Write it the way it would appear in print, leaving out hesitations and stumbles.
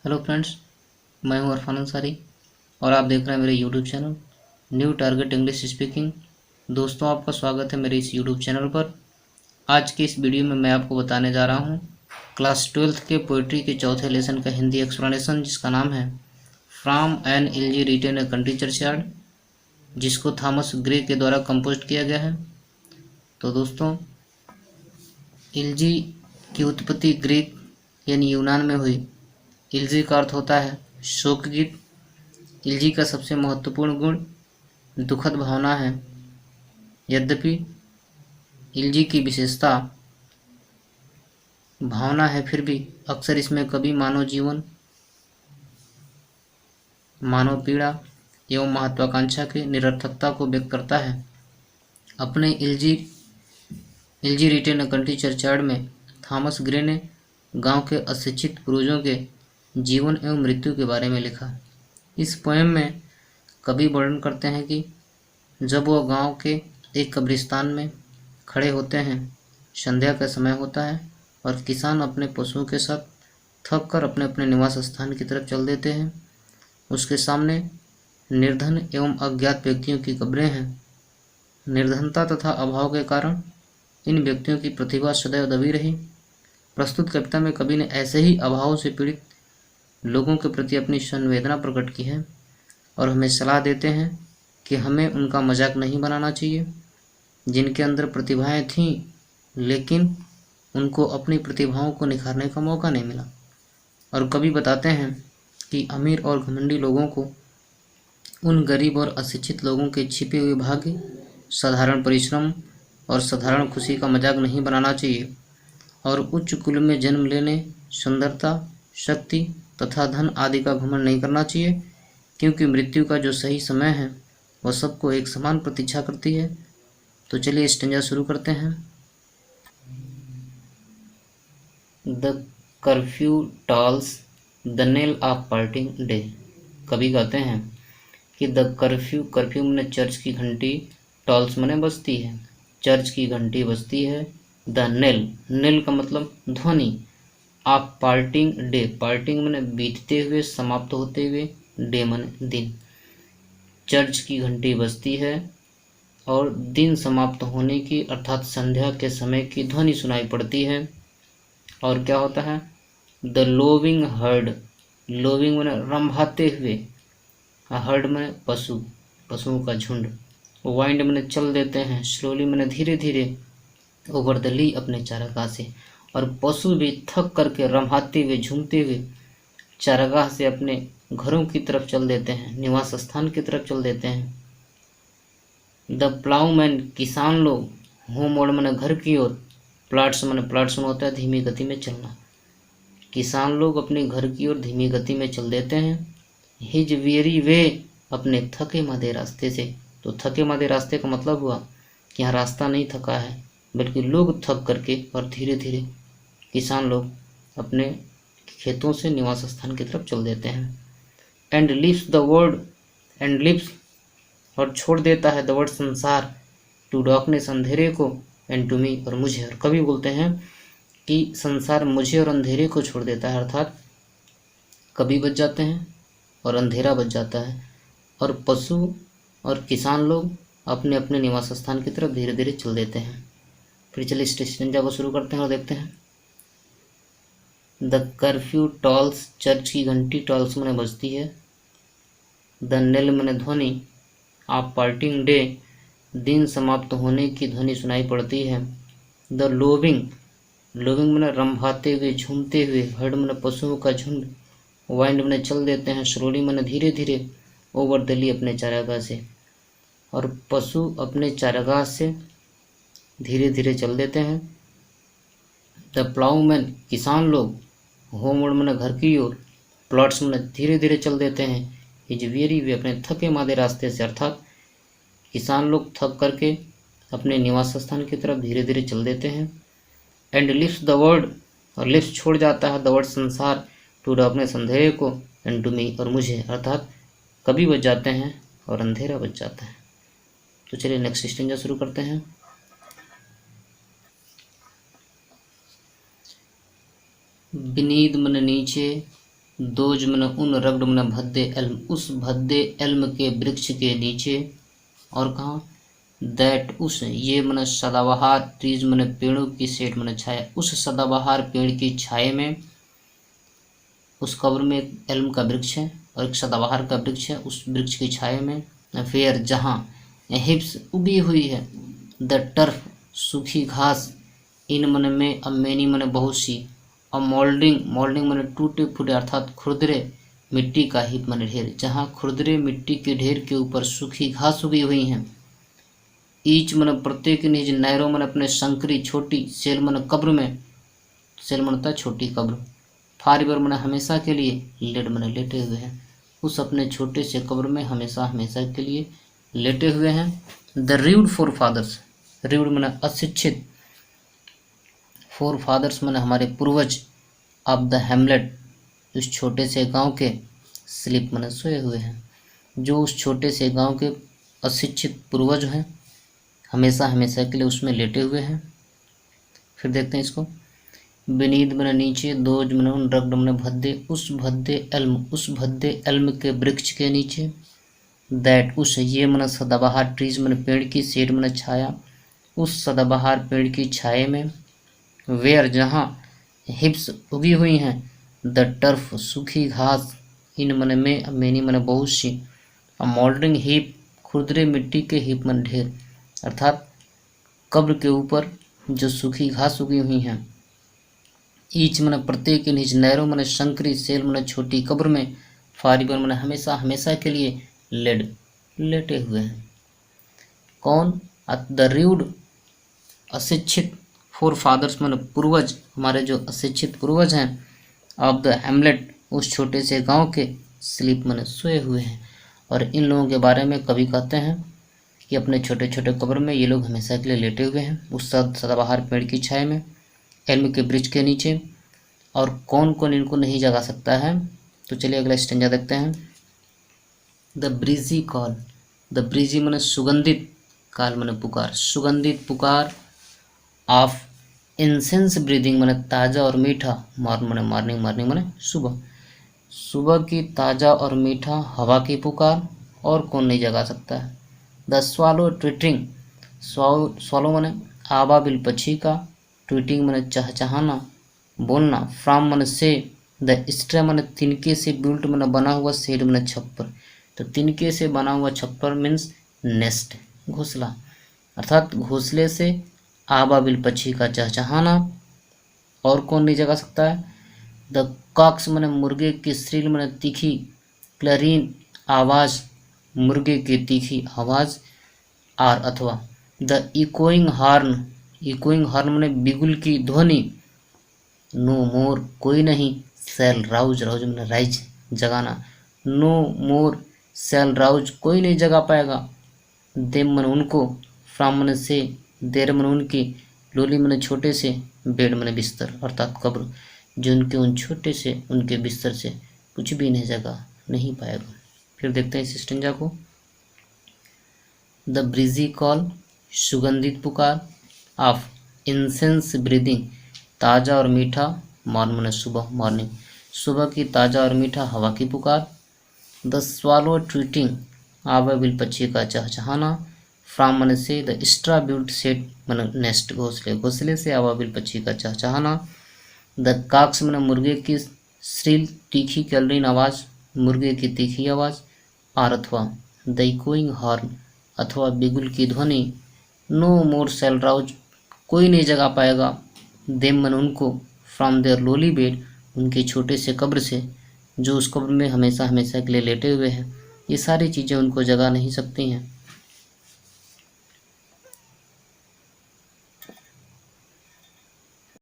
Hello friends, मैं हूं अरफान अंसारी और आप देख रहे हैं मेरे YouTube channel new target English speaking. दोस्तों, आपका स्वागत है मेरे इस यूट्यूब चैनल पर। आज की इस वीडियो में मैं आपको बताने जा रहा हूं क्लास 12th के पोइट्री के चौथे लेसन का हिंदी एक्सप्लेनेशन, जिसका नाम है from an elegy written a country churchyard, जिसको थॉमस ग्रे के द्वारा कंपोज किया गया है। तो दोस्तों, इलजी की उत्पत्ति ग्रीक यानी यूनान में हुई। इलजी का अर्थ होता है शोक गीत। इलजी का सबसे महत्वपूर्ण गुण दुखद भावना है। यद्यपि इलजी की विशेषता भावना है, फिर भी अक्सर इसमें कवि मानव जीवन, मानव पीड़ा एवं महत्वाकांक्षा की निरर्थकता को व्यक्त करता है। अपने इलजी रिटेन अ कंट्री चर्चयार्ड में थॉमस ग्रे ने गांव के अशिक्षित पूर्वजों के जीवन एवं मृत्यु के बारे में लिखा। इस पोएम में कवि वर्णन करते हैं कि जब वह गांव के एक कब्रिस्तान में खड़े होते हैं, संध्या का समय होता है और किसान अपने पशुओं के साथ थक कर अपने अपने निवास स्थान की तरफ चल देते हैं। उसके सामने निर्धन एवं अज्ञात व्यक्तियों की कब्रें हैं। निर्धनता तथा अभाव के कारण इन व्यक्तियों की प्रतिभा सदैव दबी रही। प्रस्तुत कविता में कवि ने ऐसे ही अभाव से पीड़ित लोगों के प्रति अपनी संवेदना प्रकट की है और हमें सलाह देते हैं कि हमें उनका मजाक नहीं बनाना चाहिए, जिनके अंदर प्रतिभाएं थीं लेकिन उनको अपनी प्रतिभाओं को निखारने का मौका नहीं मिला। और कवि बताते हैं कि अमीर और घमंडी लोगों को उन गरीब और अशिक्षित लोगों के छिपे हुए भाग्य, साधारण परिश्रम और साधारण खुशी का मजाक नहीं बनाना चाहिए और उच्च कुल में जन्म लेने, सुंदरता, शक्ति तथा धन आदि का घमंड नहीं करना चाहिए, क्योंकि मृत्यु का जो सही समय है वह सबको एक समान प्रतीक्षा करती है। तो चलिए स्टेंजा शुरू करते हैं। The curfew tolls the knell of parting day. कवि कहते हैं कि द कर्फ्यू, कर्फ्यू मैंने चर्च की घंटी, टॉल्स मैंने बजती है, चर्च की घंटी बजती है। द नेल, नेल का मतलब ध्वनि। ऑफ पार्टिंग डे, पार्टिंग मैंने बीतते हुए, समाप्त होते हुए, डे मैंने दिन। चर्च की घंटी बजती है और दिन समाप्त होने की अर्थात संध्या के समय की ध्वनि सुनाई पड़ती है। और क्या होता है? द लोविंग हर्ड, लोविंग मैंने रंभाते हुए, हर्ड मैंने पशु, पशुओं का झुंड। वाइंड मैंने चल देते हैं, स्लोली मैंने धीरे धीरे, ओवर द ली अपने चारागाह से। और पशु भी थक करके रंभाते हुए, झूमते हुए चारागाह से अपने घरों की तरफ चल देते हैं, निवास स्थान की तरफ चल देते हैं। द प्लाउमैन, किसान लोग, होमवर्ड मैंने घर की ओर, प्लाट्स मैंने, प्लाट्स में होता है धीमी गति में चलना। किसान लोग अपने घर की ओर धीमी गति में चल देते हैं। हिज वेरी वे, अपने थके मादे रास्ते से। तो थके मादे रास्ते का मतलब हुआ कि यहाँ रास्ता नहीं थका है, बल्कि लोग थक करके और धीरे धीरे किसान लोग अपने खेतों से निवास स्थान की तरफ चल देते हैं। And leaves the world, and leaves और छोड़ देता है द वर्ड संसार, टू डार्कनेस अंधेरे को, एंड टू मी और मुझे। और कभी बोलते हैं कि संसार मुझे और अंधेरे को छोड़ देता है, अर्थात कभी बच जाते हैं और अंधेरा बच जाता है और पशु और किसान लोग अपने अपने निवास स्थान की तरफ धीरे धीरे चल देते हैं। फिर चलिए स्टेंजा को शुरू करते हैं और देखते हैं। द कर्फ्यू टॉल्स, चर्च की घंटी, टॉल्स मैंने बजती है। द नेल मैंने ध्वनि, ऑफ पार्टिंग डे, दिन समाप्त होने की ध्वनि सुनाई पड़ती है। द लोविंग, लोविंग मैंने रंभाते हुए, झूमते हुए, हर्ड मैंने पशुओं का झुंड, वाइंड मैंने चल देते हैं, स्लोली मैंने धीरे धीरे, ओवर द ली अपने चारागाह से। और पशु अपने चारागाह से धीरे धीरे चल देते हैं। द प्लाउमैन, किसान लोग, होमवर्ड मैंने घर की ओर, प्लॉट्स मैंने धीरे धीरे चल देते हैं। हिज वेरी वे, अपने थके मादे रास्ते से, अर्थात किसान लोग थक करके अपने निवास स्थान की तरफ धीरे धीरे चल देते हैं। एंड लिव्स द वर्ड, और लिव्स छोड़ जाता है द वर्ड संसार, टू डार्कनेस अंधेरे को, एंड टू मी और मुझे, अर्थात कभी बच जाते हैं और अंधेरा बच जाता है। तो चलिए नेक्स्ट स्टेंजा शुरू करते हैं। बिनीद मन नीचे, दोज मन उन रगड मन भद्दे एल्म, उस भद्दे एल्म के वृक्ष के नीचे। और कहाँ, दैट उस, ये मन सदाबहार, ट्रीज मन पेड़ों की सेट मन छाया, उस सदाबहार पेड़ की छाया में। उस कब्र में एक एल्म का वृक्ष है और एक सदाबहार का वृक्ष है, उस वृक्ष की छाया में। फिर जहाँ हिप्स उगी हुई है, द टर्फ सूखी घास, इन मन में, अमेनी मन बहुत सी, और मोल्डिंग, मोल्डिंग मन टूटे फूटे अर्थात खुरदरे मिट्टी का हिप मन ढेर, जहाँ खुरदरे मिट्टी के ढेर के ऊपर सूखी घास उगी हुई हैं। ईच मन प्रत्येक निज, नैरो मन अपने संकरी छोटी, सेल मन कब्र में, सेल मन था छोटी कब्र, फारिबर मन हमेशा के लिए, लेट मन लेटे हुए हैं, उस अपने छोटे से कब्र में हमेशा हमेशा के लिए लेटे हुए हैं। द रीव्ड फोर फादर्स, रीव्ड मन अशिक्षित, फोर फादर्स मन हमारे पूर्वज, ऑफ द हेमलेट, उस छोटे से गांव के, स्लीप मन सोए हुए हैं, जो उस छोटे से गांव के अशिक्षित पूर्वज हैं, हमेशा हमेशा के लिए उसमें लेटे हुए हैं। फिर देखते हैं इसको, बेनीद मन नीचे, दोज मन उन रगड मन भद्दे, उस भद्दे एल्म, उस भद्दे एल्म के वृक्ष के नीचे। दैट उस, ये मन सदाबहार, ट्रीज मन पेड़ की सेड मन छाया, उस सदाबहार पेड़ की छाया में। वेयर जहाँ हिप्स उगी हुई हैं, द टर्फ सूखी घास, इन मन में, मेनी मन बहुत सी, मोल्डरिंग हीप, खुरदरे मिट्टी के हिप मन ढेर, अर्थात कब्र के ऊपर जो सूखी घास उगी हुई हैं। ईच मन प्रत्येक निज, नैरो मन शंकरी, सेल मन छोटी कब्र में, फारिबर मन हमेशा हमेशा के लिए लेटे हुए हैं। कौन, द रीव्ड अशिक्षित, फोर फादर्स मन पूर्वज, हमारे जो अशिक्षित पूर्वज हैं, ऑफ द हेमलेट, उस छोटे से गांव के, स्लीप मन सोए हुए हैं। और इन लोगों के बारे में कवि कहते हैं कि अपने छोटे छोटे कब्र में ये लोग हमेशा के लिए लेटे हुए हैं, उस सदाबहार पेड़ की छाया में, एल्म के वृक्ष के नीचे। और कौन कौन इनको नहीं जगा सकता है, तो चलिए अगला स्टेंजा देखते हैं। The breezy call, the breezy मन सुगंधित, काल मन पुकार, सुगंधित पुकार, ऑफ इंसेंस ब्रीदिंग मन ताज़ा और मीठा, मॉर्निंग मन मॉर्निंग, मॉर्निंग मन सुबह, सुबह की ताज़ा और मीठा हवा की पुकार, और कौन नहीं जगा सकता है। द स्वालो ट्विटरिंग, स्वालो मन आबाबिल पक्षी का, ट्विटिंग मन चहचहाना बोलना, फ्राम मन से, द स्ट्रा मन तिनके से, बिल्ट मन बना हुआ, सेड मन छप्पर, तो तिनके से बना हुआ छप्पर मीन्स नेस्ट, घोंसला, अर्थात घोंसले से आबाबिल पक्षी का चहचहाना। और कौन नहीं जगा सकता है। द कॉक्स मन मुर्गे की श्रील मन तीखी, क्लरीन आवाज़, मुर्गे की तीखी आवाज़, आर अथवा the echoing horn, echoing horn मन बिगुल की ध्वनि, नो मोर कोई नहीं, सेल राउज, राउज मन राइज जगाना, नो मोर सेल राउज कोई नहीं जगा पाएगा, देम मन उनको, फ्राम मन से, देर मन उनकी, लोली मन छोटे से, बेड मन बिस्तर, अर्थात कब्र, जो उनके उन छोटे से उनके बिस्तर से कुछ भी नहीं जगा नहीं पाएगा। फिर देखते हैं इस स्टेंजा को। द ब्रीजी कॉल, सुगंधित पुकार, ऑफ इंसेंस ब्रीदिंग, ताज़ा और मीठा, मॉर्निंग सुबह, मॉर्निंग, सुबह की ताज़ा और मीठा हवा की पुकार। द स्वालो ट्वीटिंग, आबाबिल पक्षी का चहचहाना, फ्राम मन से, द स्ट्रा बिल्ट सेट मन नेस्ट, घोंसले, घोंसले से आबाबिल पक्षी का चहचहाना। द काक्स मन मुर्गे की श्रील तीखी कैलरीन आवाज़, मुर्गे की तीखी आवाज़, और अथवा द इकोइंग हॉर्न, अथवा बिगुल की ध्वनि, नो मोर सेल राउज कोई नहीं जगा पाएगा, देम मन उनको, फ्रॉम देयर लोली बेड, उनके छोटे से कब्र से, जो उस कब्र में हमेशा हमेशा के लिए लेटे हुए हैं, ये सारी चीज़ें उनको जगा नहीं सकती हैं।